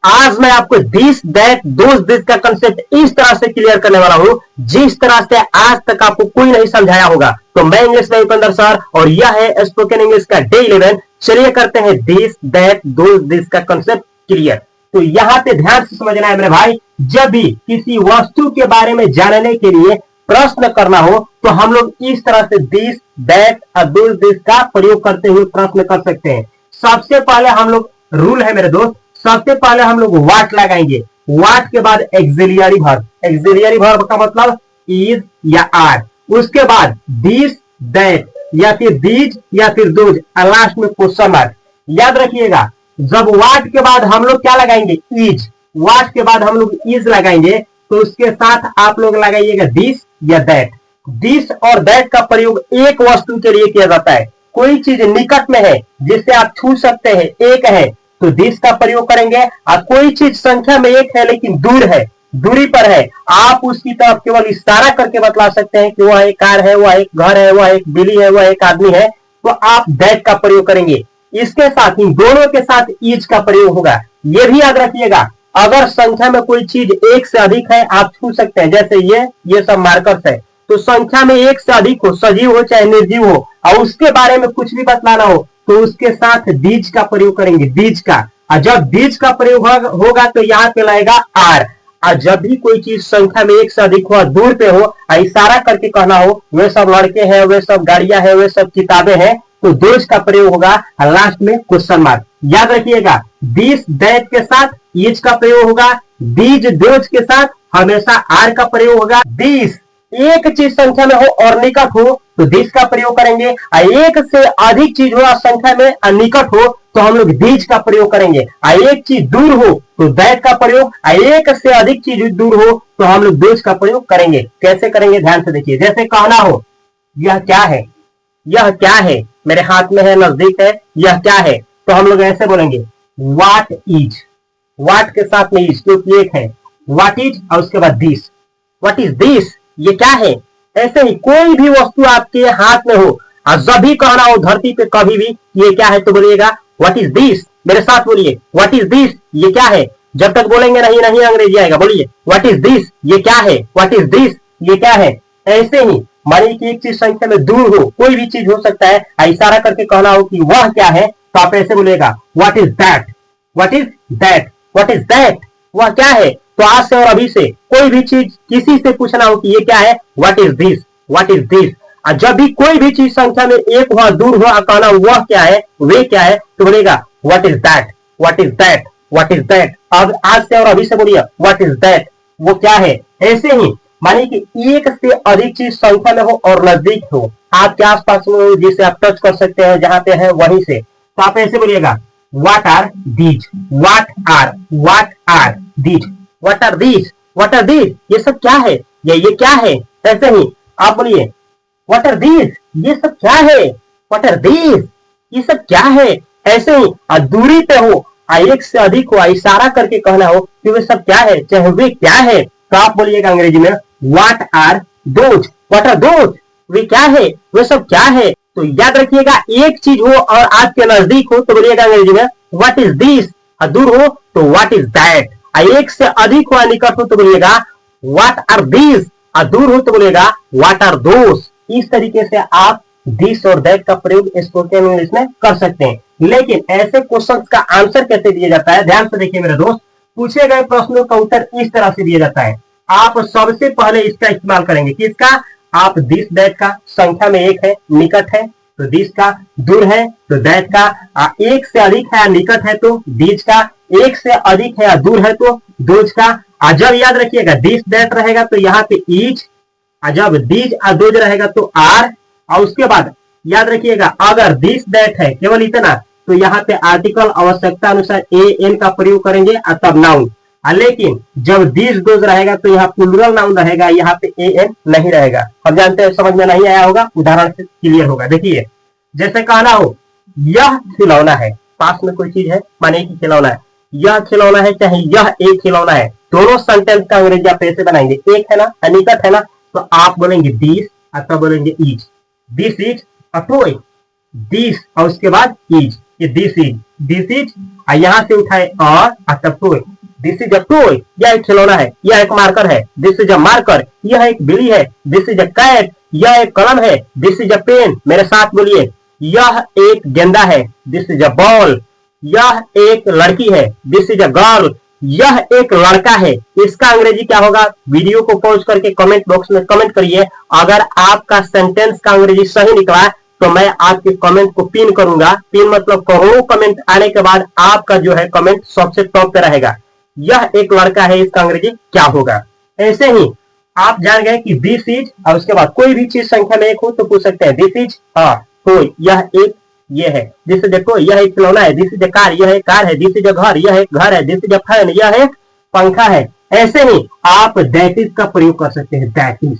आज मैं आपको दिस दैट दोस दिस का कंसेप्ट इस तरह से क्लियर करने वाला हूं जिस तरह से आज तक आपको कोई नहीं समझाया होगा। तो मैं इंग्लिश में उपेंद्र सर और यह है स्पोकन इंग्लिश का डे 11। चलिए करते हैं दिस दैट दोस दिस का कंसेप्ट क्लियर। तो यहाँ पे ध्यान से समझना है मेरे भाई, जब भी किसी वस्तु के बारे में जानने के लिए प्रश्न करना हो तो हम लोग इस तरह से दिस दैट और दोस दिस का प्रयोग करते हुए प्रश्न कर सकते हैं। सबसे पहले हम लोग रूल है मेरे दोस्त, सबसे पहले हम लोग वाट लगाएंगे। वाट के बाद एक्सिलियरी वर्ब, एक्सिलियरी वर्ब का मतलब इज या आर। उसके बाद दिस दैट या फिर दीज या फिर दोज, लास्ट में क्वेश्चन मार्क। याद रखिएगा, जब वाट के बाद हम लोग क्या लगाएंगे, इज। वाट के बाद हम लोग इज लगाएंगे तो उसके साथ आप लोग लगाइएगा दिस या दैट। दिस और दैट का प्रयोग एक वस्तु के लिए किया जाता है। कोई चीज निकट में है जिससे आप छू सकते हैं, एक है तो दिस का प्रयोग करेंगे। और कोई चीज संख्या में एक है लेकिन दूर है, दूरी पर है, आप उसकी तरफ केवल इशारा करके बतला सकते हैं कि वह एक कार है, वह एक घर है, वह एक बिल्ली है, वह एक आदमी है, तो आप दैट का प्रयोग करेंगे। इसके साथ इन दोनों के साथ इज का प्रयोग होगा। यह भी याद रखिएगा, अगर संख्या में कोई चीज एक से अधिक है आप छू सकते हैं, जैसे ये सब मार्कर्स है, तो संख्या में एक से अधिक हो, सजीव हो चाहे निर्जीव हो, और उसके बारे में कुछ भी बतलाना हो तो उसके साथ दीज का प्रयोग करेंगे, दीज का। और जब दीज का प्रयोग होगा तो यहाँ पे लगेगा आर। और जब भी कोई चीज संख्या में एक से अधिक हो, दूर पे हो, इशारा करके कहना हो वे सब लड़के हैं, वे सब गाड़ियां हैं, वे सब किताबें हैं, तो दोज का प्रयोग होगा लास्ट में क्वेश्चन मार्क। याद रखिएगा, दिस दैट के साथ इज का प्रयोग होगा, दीज दोज के साथ हमेशा आर का प्रयोग होगा। दिस एक चीज संख्या में हो और निकट हो तो दिस का प्रयोग करेंगे, एक से अधिक चीज हो संख्या में निकट हो तो हम लोग दीज का प्रयोग करेंगे। एक चीज दूर हो तो दैट का प्रयोग, एक से अधिक चीज दूर हो तो हम लोग दोज का प्रयोग करेंगे। कैसे करेंगे ध्यान से देखिए, जैसे कहना हो यह क्या है, यह क्या है, मेरे हाथ में है, नजदीक है, यह क्या है, तो हम लोग ऐसे बोलेंगे व्हाट इज। व्हाट के साथ में इज क्योंकि एक है, व्हाट इज, और उसके बाद दिस, व्हाट इज दिस, ये क्या है। ऐसे ही कोई भी वस्तु आपके हाथ में हो और जब भी कहना हो धरती पे कभी भी ये क्या है तो बोलिएगा व्हाट इज दिस। मेरे साथ बोलिए व्हाट इज दिस, ये क्या है। जब तक बोलेंगे नहीं नहीं अंग्रेजी आएगा, बोलिए व्हाट इज दिस, ये क्या है, व्हाट इज दिस, ये क्या है। ऐसे ही मानिए कि एक चीज संख्या में दूर हो, कोई भी चीज हो सकता है, इशारा करके कहना हो कि वह क्या है तो आप ऐसे बोलिएगा what is that, what is that, what is that, वह क्या है। तो आज से और अभी से कोई भी चीज किसी से पूछना हो कि ये क्या है, what is this, what is this. और जब भी कोई भी चीज संख्या में एक हुआ, दूर हुआ, कहना वह क्या है, वे क्या है, तो बोलेगा what is that, what is that, what is that. अब आज से और अभी से बोलिए व्हाट इज दैट, वो क्या है। ऐसे ही मानिए कि एक से अधिक चीज संख्या में हो और नजदीक हो, आपके आसपास में हो, जिसे आप टच कर सकते हैं, जहां पे है वहीं से, तो आप ऐसे बोलिएगा what are these, what are these, what are these, what are these, ये सब क्या है, ये क्या है। ऐसे ही आप बोलिए व्हाट आर दीज, ये सब क्या है, व्हाट आर दीज, ये सब क्या है। ऐसे ही दूरी पे हो, एक से अधिक हो, इशारा करके कहना हो कि वे सब क्या है, चाहे वे क्या है, तो आप बोलिएगा अंग्रेजी में what are those, what are those, वे क्या है, वे सब क्या है। तो याद रखिएगा, एक चीज हो और आपके नजदीक हो तो बोलिएगा अंग्रेजी में व्हाट इज दिस, और दूर हो तो व्हाट इज दैट, एक से अधिक हो निकट हो तो बोलिएगा व्हाट आर दीज, और दूर हो तो बोलिएगा व्हाट आर दोस। इस तरीके से आप दिस और दैट का प्रयोग स्पोकन इंग्लिश में कर सकते हैं। लेकिन ऐसे क्वेश्चंस का आंसर कैसे दिया जाता है, ध्यान से देखिए मेरे दोस्त। पूछे गए प्रश्नों का उत्तर इस तरह से दिया जाता है। आप सबसे पहले इसका इस्तेमाल करेंगे, किसका, आप दिस दैट का, संख्या में एक है, निकट है तो दिस का, दूर है तो दैट का, एक से अधिक है निकट है तो दीज का, एक से अधिक है दूर है तो दोज का। जब याद रखिएगा दिस दैट रहेगा तो यहाँ पे इज, जब दीज दोज रहेगा तो आर, और उसके बाद याद रखिएगा अगर दिस दैट है केवल इतना तो यहाँ पे आर्टिकल आवश्यकता अनुसार ए एन का प्रयोग करेंगे और तब नाउन। लेकिन जब दिस दोज रहेगा तो यहाँ प्लूरल नाउन रहेगा, यहाँ पे ए एन नहीं रहेगा। हम जानते हैं, समझ में नहीं आया होगा, उदाहरण से क्लियर होगा। देखिए जैसे कहना हो यह खिलौना है, पास में कोई चीज है माने कि खिलौना है, यह खिलौना है चाहे यह एक खिलौना है, दोनों सेंटेंस का अंग्रेजी आप ऐसे बनाएंगे, एक है ना, निकट है ना, तो आप बोलेंगे दिस और तब बोलेंगे is, this is a toy, this और उसके बाद इज। कि दिस इज यहाँ से उठाए और तब toy, this is a toy, यह एक खिलौना है, यह एक मार्कर है, दिस इज अ मार्कर, यह एक बिल्ली है, दिस इज अ कैट, यह एक कलम है, दिस इज अ पेन, मेरे साथ बोलिए, यह एक गेंदा है, दिस इज अ बॉल, यह एक लड़की है, दिस इज अ गर्ल, यह एक लड़का है। इसका अंग्रेजी क्या होगा? वीडियो को पॉज करके कमेंट बॉक्स में कमेंट करिए। अगर आपका सेंटेंस का अंग्रेजी सही निकला तो मैं आपके कमेंट को पिन करूंगा। पिन मतलब करोड़ों कमेंट आने के बाद आपका जो है कमेंट सबसे टॉप पे रहेगा। यह एक लड़का है, इसका अंग्रेजी क्या होगा? ऐसे ही आप जान गए कि दिस इज और उसके बाद कोई भी चीज संख्या में एक हो तो पूछ सकते हैं दिस इज टॉय, यह एक ये है, दिस इज अ टॉय, यह एक खिलौना है, दिस इज अ कार, यह एक कार है, दिस इज अ घर, यह एक घर है, दिस इज अ फैन, यह एक पंखा है। ऐसे ही आप दैट इज का प्रयोग कर सकते हैं। दैट इज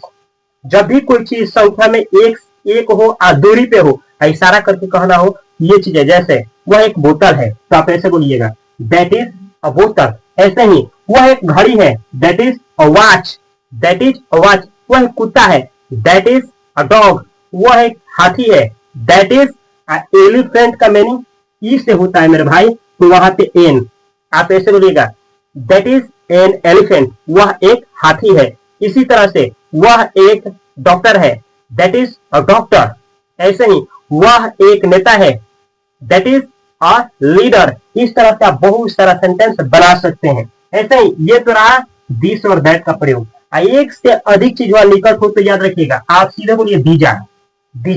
जब भी कोई चीज संख्या में एक हो और दूरी पे हो, इशारा करके कहना हो ये चीज है, जैसे वह एक बोतल है तो आप ऐसे बोलिएगा दैट इज अ बोतल। ऐसे ही वह एक घड़ी है, that is a watch, that is a watch. वह एक कुत्ता है, दैट इज अ डॉग। वह एक हाथी है, दैट इज एलिफेंट का मीनिंग ई से होता है मेरे भाई, तो वहां पे एन, आप ऐसे बोलिएगा दैट इज एन एलिफेंट, वह एक हाथी है। इसी तरह से वह एक डॉक्टर है, दैट इज अ डॉक्टर। ऐसे ही वह एक नेता है, दैट इज अ लीडर। इस तरह से आप बहुत सारा सेंटेंस बना सकते हैं। ऐसे ही ये तो रहा दिस और दैट का प्रयोग। एक से अधिक चीज वहां निकट हो तो याद रखिएगा, आप सीधे बोलिए दीज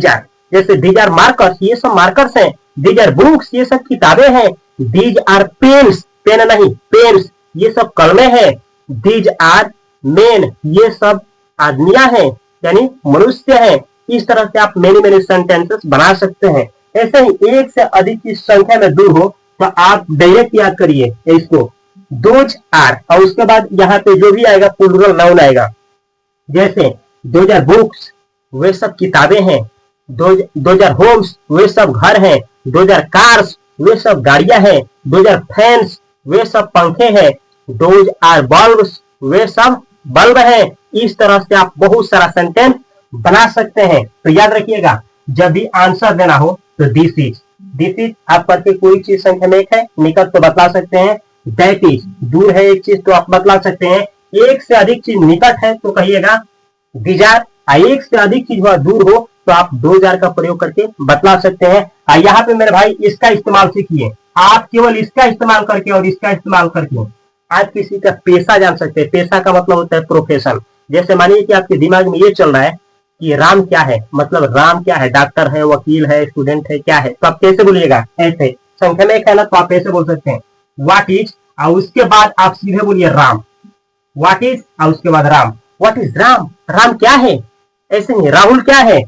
आर। जैसे दीज आर मार्कर्स, ये सब मार्कर्स हैं। दीज आर बुक्स, ये सब किताबें हैं। दीज आर पेन्स, पेन नहीं पेन्स, ये सब कलमें हैं। दीज आर मेन, ये सब आदमियां हैं यानी मनुष्य हैं। इस तरह से आप मेनी सेंटेंसेस बना सकते हैं। ऐसे ही एक से अधिक की संख्या में दूर हो तो आप डायरेक्ट याद करिए इसको, दोज आर, और उसके बाद यहाँ पे जो भी आएगा प्लूरल नाउन आएगा। जैसे दोज आर बुक्स, वे सब किताबें हैं। दोज आर होम्स, वे सब घर हैं। दोज आर कार्स, वे सब गाड़ियां हैं। दोज आर फैंस, वे सब पंखे हैं। दोज आर बल्ब्स, वे सब बल्ब हैं। इस तरह से आप बहुत सारा सेंटेंस बना सकते हैं। तो याद रखिएगा, जब भी आंसर देना हो तो दिस इज आप करके कोई चीज संख्या में एक है निकट तो बतला सकते हैं। दैट इज दूर है एक चीज तो आप बतला सकते हैं। एक से अधिक चीज निकट है तो कहिएगा दीज आर। एक से अधिक चीज वह दूर हो तो आप 2000 का प्रयोग करके बतला सकते हैं। यहाँ पे मेरे भाई इसका इस्तेमाल सीखिए। आप केवल इसका इस्तेमाल करके और इसका इस्तेमाल करके आज किसी का पेशा जान सकते हैं। पेशा का मतलब होता है प्रोफेशन। जैसे मानिए कि आपके दिमाग में ये चल रहा है कि राम क्या है, मतलब राम क्या है, डॉक्टर है, वकील है, स्टूडेंट है, क्या है, तो आप कैसे बोलिएगा? ऐसे संख्या में एक है ना, तो आप ऐसे बोल सकते हैं व्हाट इज, और उसके बाद आप सीधे बोलिए राम। व्हाट इज और उसके बाद राम। व्हाट इज राम, राम क्या है। ऐसे ही राहुल क्या है,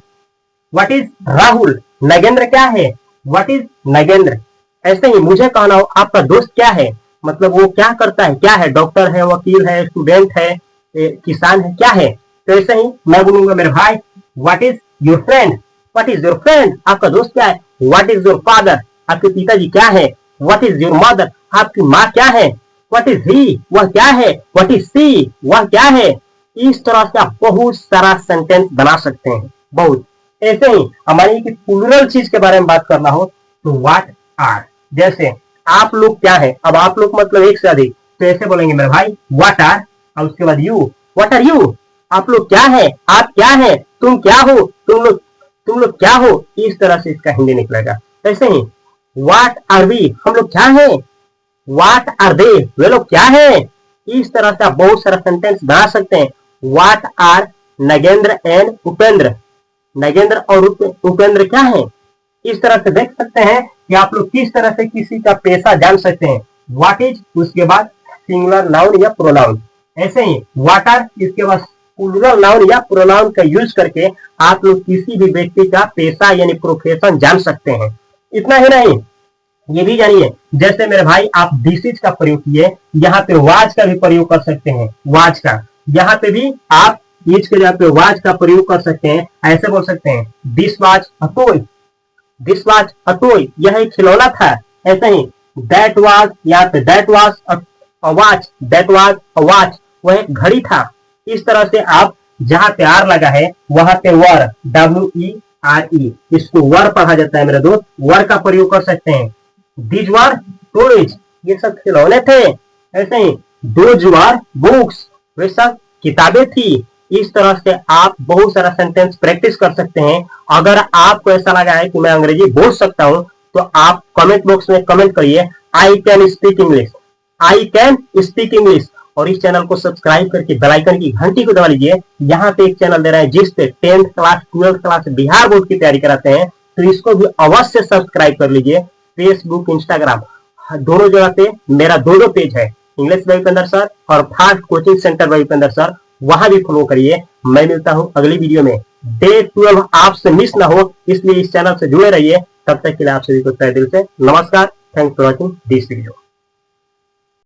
व्हाट इज राहुल। नगेंद्र क्या है, व्हाट इज नगेंद्र। ऐसे ही मुझे कहना हो आपका दोस्त क्या है, मतलब वो क्या करता है, क्या है, डॉक्टर है, वकील है, स्टूडेंट है, किसान है, क्या है। तो ऐसे ही मैं बोलूंगा मेरे भाई what is your friend. What is your friend, आपका दोस्त क्या है। व्हाट इज योर फादर, आपके पिताजी क्या है। व्हाट इज योर मदर, आपकी माँ क्या है। व्हाट इज ही, वह क्या है। व्हाट इज सी, वह क्या है। इस तरह से आप बहुत सारा सेंटेंस बना सकते हैं, बहुत। ऐसे ही हमारी की प्लूरल चीज के बारे में बात करना हो तो व्हाट आर। जैसे आप लोग क्या है, अब आप लोग मतलब एक से अधिक, तो ऐसे बोलेंगे मेरे भाई व्हाट आर, और उसके बाद यू, व्हाट आर यू। आप लोग क्या है, आप क्या है, तुम क्या हो, तुम लोग क्या हो। इस तरह से इसका हिंदी निकलेगा। ऐसे ही व्हाट आर वी, हम लोग क्या है। व्हाट आर दे, वे लोग क्या है। इस तरह से आप बहुत सारा सेंटेंस बना सकते हैं। What are Nagendra and Upendra, Nagendra और उपेंद्र क्या है। इस तरह से देख सकते हैं कि आप लोग किस तरह से किसी का पेशा जान सकते हैं। व्हाट इज, उसके बाद सिंगुलर नाउन या प्रोनाउन। ऐसे ही व्हाट आर, इसके बाद प्लूरल नाउन या प्रोनाउन का यूज करके आप लोग किसी भी व्यक्ति का पेशा यानी प्रोफेशन जान सकते हैं। इतना ही नहीं, ये भी जानिए, जैसे मेरे भाई आप दिस इज का प्रयोग किए, यहाँ पे वाज का भी प्रयोग कर सकते हैं। वाज का यहाँ पे भी आप इज के जगह पे वाज का प्रयोग कर सकते हैं। ऐसे बोल सकते हैं this was a toy, this was a toy, यह एक खिलौना था। ऐसे ही दैट वाज, यहाँ पे that was a watch, that was a watch, वह एक घड़ी था। इस तरह से आप जहां पे आर लगा है वहां पे वर, WERE, इसको वर पढ़ा जाता है मेरे दोस्त, वर का प्रयोग कर सकते हैं। दीज वर टॉयज, ये सब खिलौने थे। ऐसे ही दोज वर बुक्स, वे सब किताबें थी। इस तरह से आप बहुत सारा सेंटेंस प्रैक्टिस कर सकते हैं। अगर आपको ऐसा लगा है कि मैं अंग्रेजी बोल सकता हूं तो आप कमेंट बॉक्स में कमेंट करिए I can speak English, I can speak English. और इस चैनल को सब्सक्राइब करके बेल आइकन की घंटी को दबा लीजिए। यहाँ पे एक चैनल दे रहा है जिस पे 10th class 12th class Bihar board की तैयारी कराते हैं, तो इसको भी अवश्य सब्सक्राइब कर लीजिए। फेसबुक, इंस्टाग्राम दोनों जगह पे मेरा दो पेज है, इंग्लिश बाय उपेंद्र सर और fast coaching centre by Upendra sir, वहां भी फॉलो करिए। मैं मिलता हूं अगली वीडियो में। डे 12 आपसे मिस ना हो, इसलिए इस चैनल से जुड़े रहिए। तब तक के लिए आप सभी को तहे दिल से नमस्कार। Thanks for watching this video.